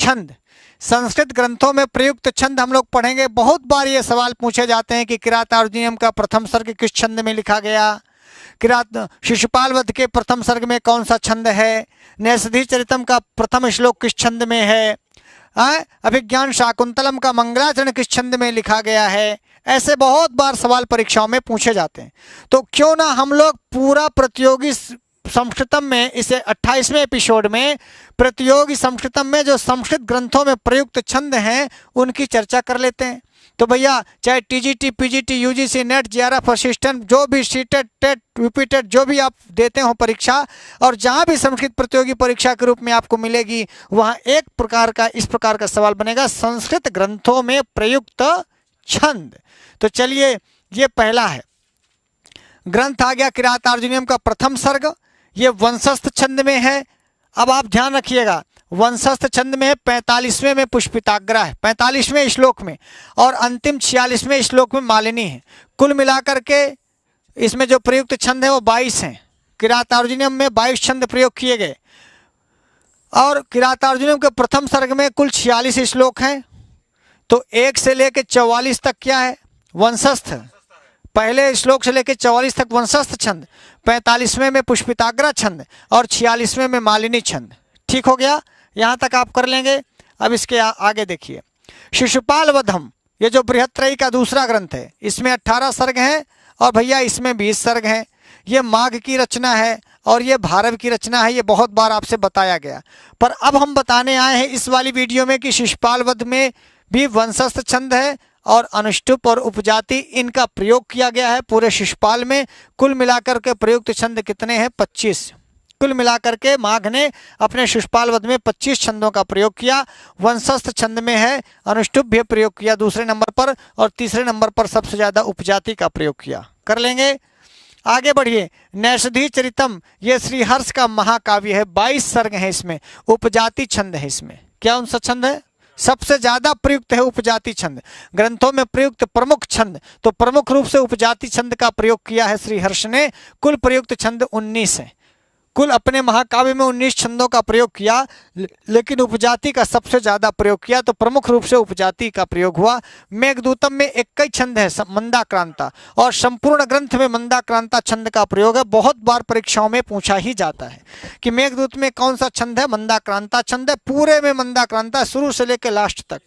छंद। संस्कृत ग्रंथों में प्रयुक्त छंद हम लोग पढ़ेंगे। बहुत बार ये सवाल पूछे जाते हैं कि किरातार्जुनीयम का प्रथम सर्ग किस छंद में लिखा गया, किरात शिशुपाल वध के प्रथम सर्ग में कौन सा छंद है, नैषधि चरितम का प्रथम श्लोक किस छंद में है, अभिज्ञान शाकुंतलम का मंगलाचरण किस छंद में लिखा गया है। ऐसे बहुत बार सवाल परीक्षाओं में पूछे जाते हैं। तो क्यों ना हम लोग पूरा प्रतियोगी संस्कृतम में, इसे 28वें एपिसोड में प्रतियोगी संस्कृतम में जो संस्कृत ग्रंथों में प्रयुक्त छंद हैं उनकी चर्चा कर लेते हैं। तो भैया चाहे TGT, PGT, UGC, net, JRF, assistant, जो भी सीटेट, टेट, यूपीटेट जो भी आप देते हो परीक्षा, और जहाँ भी संस्कृत प्रतियोगी परीक्षा के रूप में आपको मिलेगी, वहाँ एक प्रकार का इस प्रकार का सवाल बनेगा, संस्कृत ग्रंथों में प्रयुक्त छंद। तो चलिए, ये पहला है ग्रंथ आ गया किरातार्जुनीयम का प्रथम सर्ग। ये वंशस्थ छंद में है। अब आप ध्यान रखिएगा, वंशस्थ छंद में है, 45वें में पुष्पिताग्रा है, 45वें श्लोक में, और अंतिम 46वें श्लोक में मालिनी है। कुल मिलाकर के इसमें जो प्रयुक्त छंद है वो 22 हैं। किरातार्जुनीयम में 22 छंद प्रयोग किए गए, और किरातार्जुनीयम के प्रथम सर्ग में कुल 46 श्लोक हैं। तो 1 से लेकर 44 तक क्या है, वंशस्थ। पहले श्लोक से लेकर 44 तक वंशस्थ छंद, 45वें में पुष्पिताग्रा छंद, और 46वें में मालिनी छंद। ठीक हो गया, यहाँ तक आप कर लेंगे। अब इसके आगे देखिए, शिशुपाल वधम, ये जो बृहत्त्रयी का दूसरा ग्रंथ है, इसमें 18 सर्ग हैं, और भैया इसमें 20 सर्ग हैं। ये माघ की रचना है और ये भारव की रचना है। ये बहुत बार आपसे बताया गया, पर अब हम बताने आए हैं इस वाली वीडियो में कि शिशुपाल वध में भी वंशस्थ छंद है और अनुष्टुप और उपजाति, इनका प्रयोग किया गया है पूरे शिशुपाल में। कुल मिलाकर के प्रयुक्त छंद कितने हैं, 25। कुल मिलाकर के माघ ने अपने शिशुपाल वध में 25 छंदों का प्रयोग किया। वंशस्थ छंद में है, अनुष्टुप भी प्रयोग किया दूसरे नंबर पर, और तीसरे नंबर पर सबसे ज़्यादा उपजाति का प्रयोग किया। कर लेंगे, आगे बढ़िए। नैषधि चरितम, ये श्रीहर्ष का महाकाव्य है, 22 सर्ग हैं इसमें, उपजाति छंद है इसमें। क्या उनसा छंद है, सबसे ज्यादा प्रयुक्त है उपजाति छंद। ग्रंथों में प्रयुक्त प्रमुख छंद, तो प्रमुख रूप से उपजाति छंद का प्रयोग किया है श्रीहर्ष ने। कुल प्रयुक्त छंद 19 है। कुल अपने महाकाव्य में 19 छंदों का प्रयोग किया, लेकिन उपजाति का सबसे ज्यादा प्रयोग किया, तो प्रमुख रूप से उपजाति का प्रयोग हुआ। मेघदूतम में 21 छंद है, मंदाक्रांता, और संपूर्ण ग्रंथ में मंदाक्रांता छंद का प्रयोग है। बहुत बार परीक्षाओं में पूछा ही जाता है कि मेघदूत में कौन सा छंद है, मंदाक्रांता छंद है। पूरे में मंदाक्रांता, शुरू से लेकर लास्ट तक।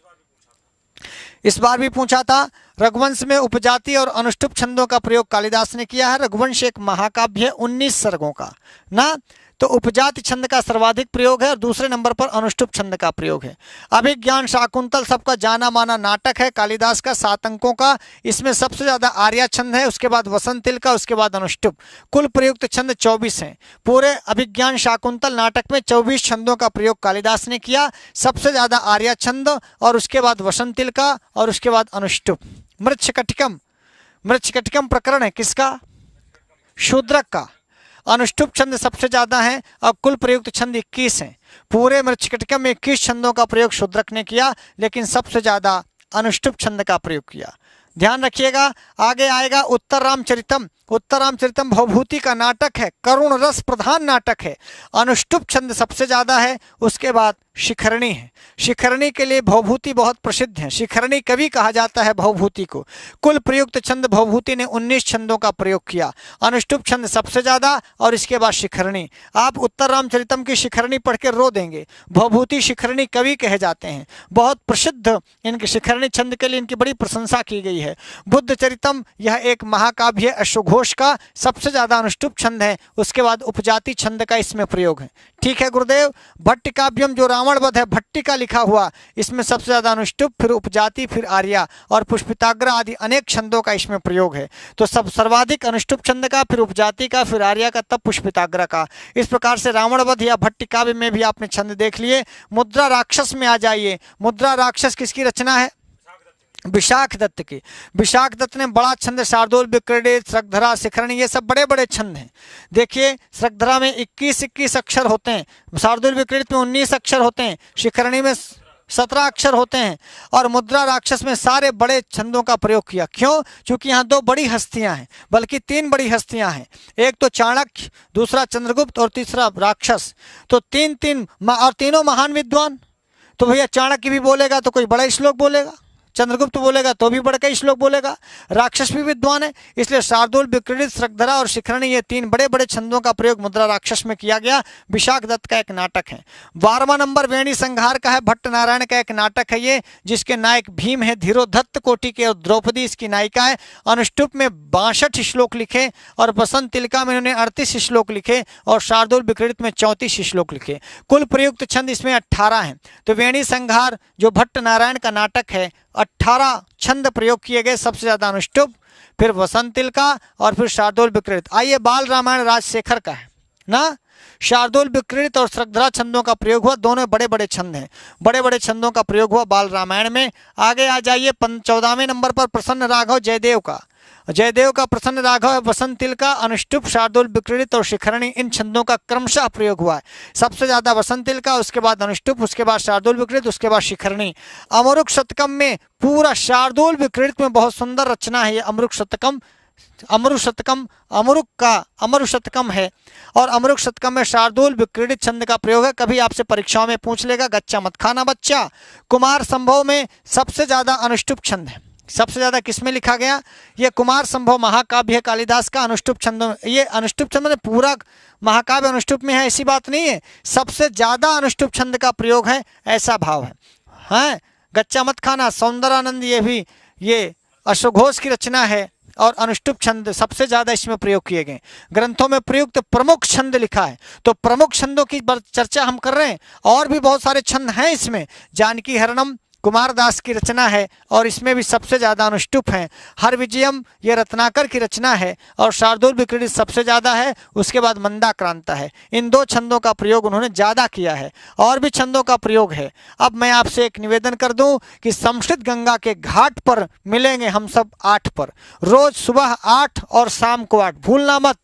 इस बार भी पूछा था। रघुवंश में उपजाति और अनुष्टुप छंदों का प्रयोग कालिदास ने किया है। रघुवंश एक महाकाव्य है 19 सर्गों का ना, तो उपजाति छंद का सर्वाधिक प्रयोग है, और दूसरे नंबर पर अनुष्टुप छंद का प्रयोग है। अभिज्ञान शाकुंतल सबका जाना माना नाटक है कालिदास का, 7 अंकों का। इसमें सबसे ज्यादा आर्या छंद है, उसके बाद वसंतिल का, उसके बाद अनुष्टुप। कुल प्रयुक्त छंद 24 हैं। पूरे अभिज्ञान शाकुंतल नाटक में 24 छंदों का प्रयोग कालिदास ने किया। सबसे ज्यादा आर्या छंद, और उसके बाद वसंतिल का, और उसके बाद अनुष्टुप। मृच्छकटिकम, मृच्छकटिकम प्रकरण है किसका, शूद्रक का। अनुष्टुप छंद सबसे ज्यादा हैं, और कुल प्रयुक्त छंद 21 हैं। पूरे मृच्छकटिकम में 21 छंदों का प्रयोग शूद्रक ने किया, लेकिन सबसे ज्यादा अनुष्टुप छंद का प्रयोग किया। ध्यान रखिएगा। आगे आएगा उत्तर रामचरितम। उत्तर रामचरितम भवभूति का नाटक है, करुण रस प्रधान नाटक है। अनुष्टुप छंद सबसे ज्यादा है, उसके बाद शिखरणी है। शिखरणी के लिए भवभूति बहुत प्रसिद्ध है, शिखरणी कवि कहा जाता है भवभूति को। कुल प्रयुक्त छंद भवभूति ने 19 छंदों का प्रयोग किया। अनुष्टुप छंद सबसे ज्यादा, और इसके बाद शिखरणी। आप उत्तर रामचरितम की शिखरणी पढ़ के रो देंगे। भवभूति शिखरणी कवि कहे जाते हैं, बहुत प्रसिद्ध। इनके शिखरणी छंद के लिए इनकी बड़ी प्रशंसा की गई है। बुद्ध चरितम, यह एक महाकाव्य है अश्वघोष का, सबसे ज्यादा अनुष्टुप छंद है। उसके बाद उपजाति छंद का इसमें प्रयोग है। ठीक है गुरुदेव। भट्टिकाव्यम जो रावण वध है, भट्टी का लिखा हुआ, इसमें सबसे ज्यादा अनुष्टुप, फिर उपजाति, फिर आर्या, और पुष्पिताग्रा आदि अनेक छंदों का इसमें प्रयोग है। तो सब सर्वाधिक अनुष्टुप छंद का, फिर उपजाति का, फिर आर्या का, तब पुष्पिताग्रा का। इस प्रकार से रावण वध या भट्टिकाव्य में भी आपने छंद देख लिए। मुद्रा राक्षस में आ जाइए। मुद्रा राक्षस किसकी रचना है, विशाख दत्त की। विशाख दत्त ने बड़ा छंद, शार्दूल, विक्रीडित, श्रगधरा, शिखरणी, ये सब बड़े बड़े छंद हैं। देखिए, श्रगधरा में 21 अक्षर होते हैं, शार्दूल विक्रीडित में 19 अक्षर होते हैं, शिखरणी में 17 अक्षर होते हैं, और मुद्रा राक्षस में सारे बड़े छंदों का प्रयोग किया। क्यों? क्योंकि यहाँ 2 बड़ी हस्तियां हैं, बल्कि 3 बड़ी हस्तियां हैं। एक तो चाणक्य, दूसरा चंद्रगुप्त, और तीसरा राक्षस। तो तीन और तीनों महान विद्वान। तो भैया चाणक्य भी बोलेगा तो कोई बड़ा श्लोक बोलेगा, चंद्रगुप्त बोलेगा तो भी बड़ा कई श्लोक बोलेगा। राक्षस भी विद्वान है, इसलिए शार्दूल, विक्रीडित, श्रगधरा और शिखरणी ये 3 बड़े बड़े छंदों का प्रयोग मुद्रा राक्षस में किया गया। विशाख दत्त का एक नाटक है। 12वां नंबर वेणी संहार का है। भट्ट नारायण का एक नाटक है ये, जिसके नायक भीम है। धीरोधत्त कोटि के और द्रौपदी इसकी नायिका है। अनुष्टुप में 62 श्लोक लिखे और बसंत तिलका में इन्होंने 38 श्लोक लिखे और शार्दूल विक्रीडित में 34 श्लोक लिखे। कुल प्रयुक्त छंद इसमें 18 हैं। तो वेणी संहार जो भट्ट नारायण का नाटक है, 18 छंद प्रयोग किए गए, सबसे ज्यादा अनुष्टुप, फिर वसंत तिलका और फिर शार्दूल विक्रीडित। आइए बाल रामायण राजशेखर का है ना। शार्दूल विक्रीडित और श्रगधरा छंदों का प्रयोग हुआ, दोनों बड़े बड़े छंद हैं, बड़े बड़े छंदों का प्रयोग हुआ बाल रामायण में। आगे आ जाइए 14वें नंबर पर प्रसन्न राघव जयदेव का। जयदेव का प्रसन्न राघव, वसंत तिलका, अनुष्टुप, शार्दूल विक्रीडित और शिखरणी, इन छंदों का क्रमशः प्रयोग हुआ है। सबसे ज्यादा वसंत तिलका, उसके बाद अनुष्टुप, उसके बाद शार्दूल विक्रीडित, उसके बाद शिखरणी। अमरुक शतकम में पूरा शार्दूल विक्रीडित में बहुत सुंदर रचना है ये अमरुक शतकम। अमरुक का अमरु शतकम है और अमरुक शतकम में शार्दूल विक्रीडित छंद का प्रयोग है। कभी आपसे परीक्षाओं में पूछ लेगा, गच्चा मत खाना बच्चा। कुमार संभव में सबसे ज्यादा अनुष्टुप छंद है। सबसे ज्यादा किसमें लिखा गया? ये कुमार संभव महाकाव्य है कालिदास का। अनुष्टुप छंद, ये अनुष्टुप छंद में पूरा महाकाव्य अनुष्टुप में है ऐसी बात नहीं है, सबसे ज्यादा अनुष्टुप छंद का प्रयोग है, ऐसा भाव है। हाँ, गच्चा मत खाना, सौंदरानंद, ये भी ये अश्वघोष की रचना है और अनुष्टुप छंद सबसे ज्यादा इसमें प्रयोग किए गए। ग्रंथों में प्रयुक्त प्रमुख छंद लिखा है, तो प्रमुख छंदों की चर्चा हम कर रहे हैं। और भी बहुत सारे छंद हैं इसमें। जानकी हरणम कुमारदास की रचना है और इसमें भी सबसे ज्यादा अनुष्टुप हैं। हर विजयम ये रत्नाकर की रचना है और शार्दूल विक्रीडित सबसे ज्यादा है, उसके बाद मंदाक्रांता है। इन 2 छंदों का प्रयोग उन्होंने ज्यादा किया है। और भी छंदों का प्रयोग है। अब मैं आपसे एक निवेदन कर दूं कि संस्कृत गंगा के घाट पर मिलेंगे हम सब 8 पर, रोज सुबह 8 और शाम को 8, भूलना मत।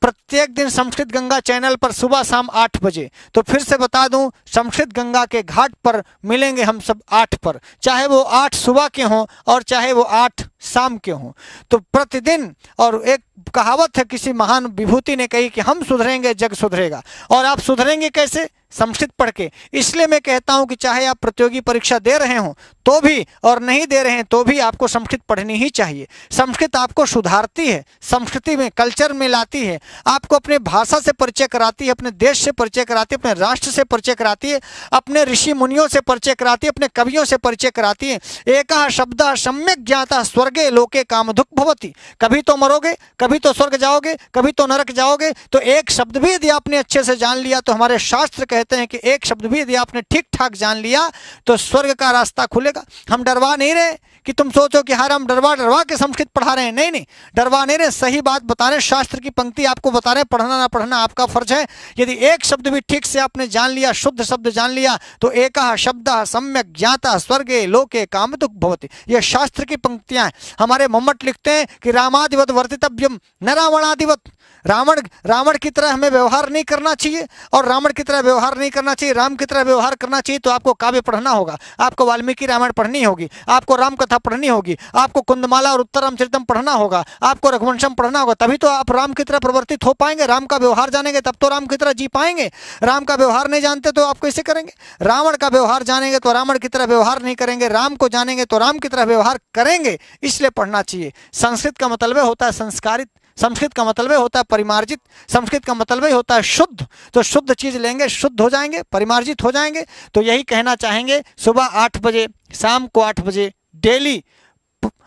प्रत्येक दिन संस्कृत गंगा चैनल पर सुबह शाम 8 बजे। तो फिर से बता दूं, संस्कृत गंगा के घाट पर मिलेंगे हम सब 8 पर, चाहे वो 8 सुबह के हों और चाहे वो 8 शाम के हों। तो प्रतिदिन, और एक कहावत है किसी महान विभूति ने कही कि हम सुधरेंगे जग सुधरेगा। और आप सुधरेंगे कैसे? संस्कृत पढ़ के। इसलिए मैं कहता हूं कि चाहे आप प्रतियोगी परीक्षा दे रहे हो तो भी और नहीं दे रहे हैं तो भी आपको संस्कृत पढ़नी ही चाहिए। संस्कृत आपको सुधारती है, संस्कृति में, कल्चर में लाती है, आपको अपने भाषा से परिचय कराती है, अपने देश से परिचय कराती है, अपने राष्ट्र से परिचय कराती है, अपने ऋषि मुनियों से परिचय कराती है, अपने कवियों से परिचय कराती है। एकः शब्दः सम्यक् ज्ञातः स्वर्गे लोके कामधुक् भवति। कभी तो मरोगे, कभी तो स्वर्ग जाओगे, कभी तो नरक जाओगे। तो एक शब्द भी यदि आपने अच्छे से जान लिया, तो हमारे शास्त्र कहते हैं कि एक शब्द भी यदि आपने ठीक ठाक जान लिया तो स्वर्ग का रास्ता खुलेगा। हम डरवा नहीं रहे कि तुम सोचो कि हार हम डरवा के संस्कृत पढ़ा रहे हैं, नहीं नहीं, डरवा नहीं रहे, सही बात बता रहे हैं। शास्त्र की पंक्ति आपको बता रहे हैं, पढ़ना ना पढ़ना आपका फर्ज है। यदि एक शब्द भी ठीक से आपने जान लिया, शुद्ध शब्द जान लिया, तो एकः शब्दः सम्यक् ज्ञातः स्वर्गे लोके कामधुक् भवति। यह शास्त्र की पंक्तियां हैं। हमारे मम्मट लिखते हैं कि रामादिवत वर्तितव्यम न रावणादिवत। रावण की तरह हमें व्यवहार नहीं करना चाहिए और रावण की तरह व्यवहार नहीं करना चाहिए, राम की तरह व्यवहार करना चाहिए। तो आपको काव्य पढ़ना होगा, आपको वाल्मीकि रामायण पढ़नी होगी, आपको राम कथा पढ़नी होगी, आपको कुंदमाला और उत्तर रामचरितम पढ़ना होगा, आपको रघुवंशम पढ़ना होगा। तभी तो आप राम की तरह प्रवर्तित हो पाएंगे। राम का व्यवहार जानेंगे तब तो राम की तरह जी पाएंगे। राम का व्यवहार नहीं जानते तो आप कैसे करेंगे? रावण का व्यवहार जानेंगे तो रावण की तरह व्यवहार नहीं करेंगे, राम को जानेंगे तो राम की तरह व्यवहार करेंगे। इसलिए पढ़ना चाहिए। संस्कृत का मतलब होता है संस्कारित, संस्कृत का मतलब होता है परिमार्जित, संस्कृत का मतलब होता है शुद्ध। तो शुद्ध चीज लेंगे, शुद्ध हो जाएंगे, परिमार्जित हो जाएंगे। तो यही कहना चाहेंगे, सुबह 8 बजे, शाम को 8 बजे डेली।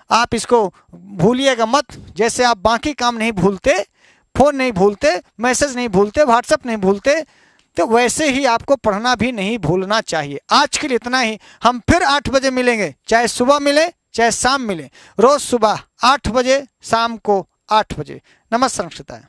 आप इसको भूलिएगा मत। जैसे आप बाकी काम नहीं भूलते, फोन नहीं भूलते, मैसेज नहीं भूलते, व्हाट्सएप नहीं भूलते, तो वैसे ही आपको पढ़ना भी नहीं भूलना चाहिए। आज के लिए इतना ही। हम फिर 8 बजे मिलेंगे, चाहे सुबह मिले चाहे शाम मिले, रोज सुबह 8 बजे, शाम को 8 बजे। नमस्कार संस्कृताय।